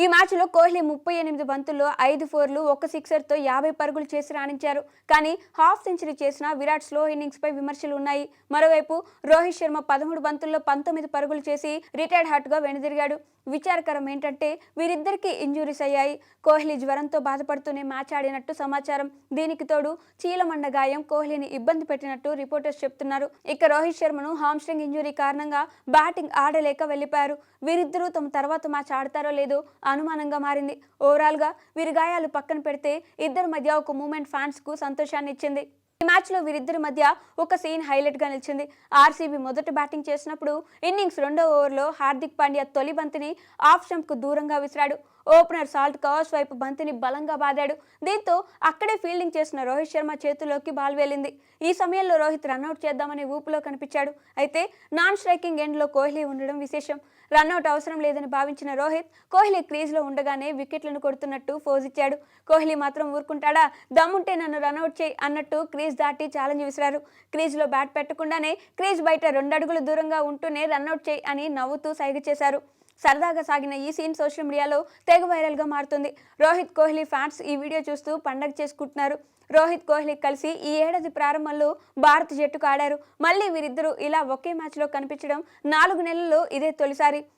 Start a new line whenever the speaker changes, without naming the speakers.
ఈ మ్యాచ్లో కోహ్లీ 38 బంతుల్లో 5 ఫోర్లు, 1 సిక్సర్తో 50 పరుగులు చేసి రాణించారు. కానీ హాఫ్ సెంచరీ చేసిన విరాట్ స్లో ఇన్నింగ్స్పై విమర్శలు ఉన్నాయి. మరోవైపు రోహిత్ శర్మ 13 బంతుల్లో 19 పరుగులు చేసి రిటైర్డ్ హాట్గా వెనుదిరిగాడు. విచారకరం ఏంటంటే వీరిద్దరికీ ఇంజురీస్ అయ్యాయి. కోహ్లీ జ్వరంతో బాధపడుతూనే మ్యాచ్ ఆడినట్టు సమాచారం. దీనికి తోడు చీలమండ గాయం కోహ్లీని ఇబ్బంది పెట్టినట్టు రిపోర్టర్స్ చెప్తున్నారు. ఇక రోహిత్ శర్మను హామ్స్ట్రింగ్ ఇంజురీ కారణంగా బ్యాటింగ్ ఆడలేక వెళ్లిపోయారు. వీరిద్దరూ తమ తర్వాత మ్యాచ్ ఆడతారో లేదో అనుమానంగా మారింది. ఓవరాల్గా వీరి గాయాలు పక్కన పెడితే ఇద్దరి మధ్య ఒక మూమెంట్ ఫ్యాన్స్ కు సంతోషాన్ని ఇచ్చింది. ఈ మ్యాచ్లో వీరిద్దరి మధ్య ఒక సీన్ హైలైట్గా నిలిచింది. ఆర్సీబీ మొదట బ్యాటింగ్ చేసినప్పుడు ఇన్నింగ్స్ రెండో ఓవర్లో హార్దిక్ పాండ్యా తొలి బంతిని ఆఫ్ స్టంప్కు దూరంగా విసిరాడు. ఓపెనర్ సాల్ట్ కవర్స్ వైపు బంతిని బలంగా బాదాడు. దీంతో అక్కడే ఫీల్డింగ్ చేసిన రోహిత్ శర్మ చేతుల్లోకి బాల్ వేలింది. ఈ సమయంలో రోహిత్ రన్అట్ చేద్దామని ఊపులో కనిపించాడు. అయితే నాన్ స్ట్రైకింగ్ ఎండ్లో కోహ్లీ ఉండడం విశేషం. రన్అట్ అవసరం లేదని భావించిన రోహిత్ కోహ్లీ క్రీజ్లో ఉండగానే వికెట్లను కొడుతున్నట్టు ఫోజ్ ఇచ్చాడు. కోహ్లీ మాత్రం ఊరుకుంటాడా? దమ్ముంటే నన్ను రన్అట్ చేయి అన్నట్టు క్రీజ్ దాటి ఛాలెంజ్ విసిరారు. క్రీజ్లో బ్యాట్ పెట్టకుండానే క్రీజ్ బయట 2 అడుగులు దూరంగా ఉంటూనే రన్అట్ చేయి అని నవ్వుతూ సైగ చేశారు. సరదాగా సాగిన ఈ సీన్ సోషల్ మీడియాలో తెగ వైరల్గా మారుతుంది. రోహిత్ కోహ్లీ ఫ్యాన్స్ ఈ వీడియో చూస్తూ పండగ చేసుకుంటున్నారు. రోహిత్ కోహ్లీ కలిసి ఈ ఏడాది ప్రారంభంలో భారత జట్టుకు ఆడారు. మళ్ళీ వీరిద్దరూ ఇలా ఒకే మ్యాచ్లో కనిపించడం 4 నెలల్లో ఇదే తొలిసారి.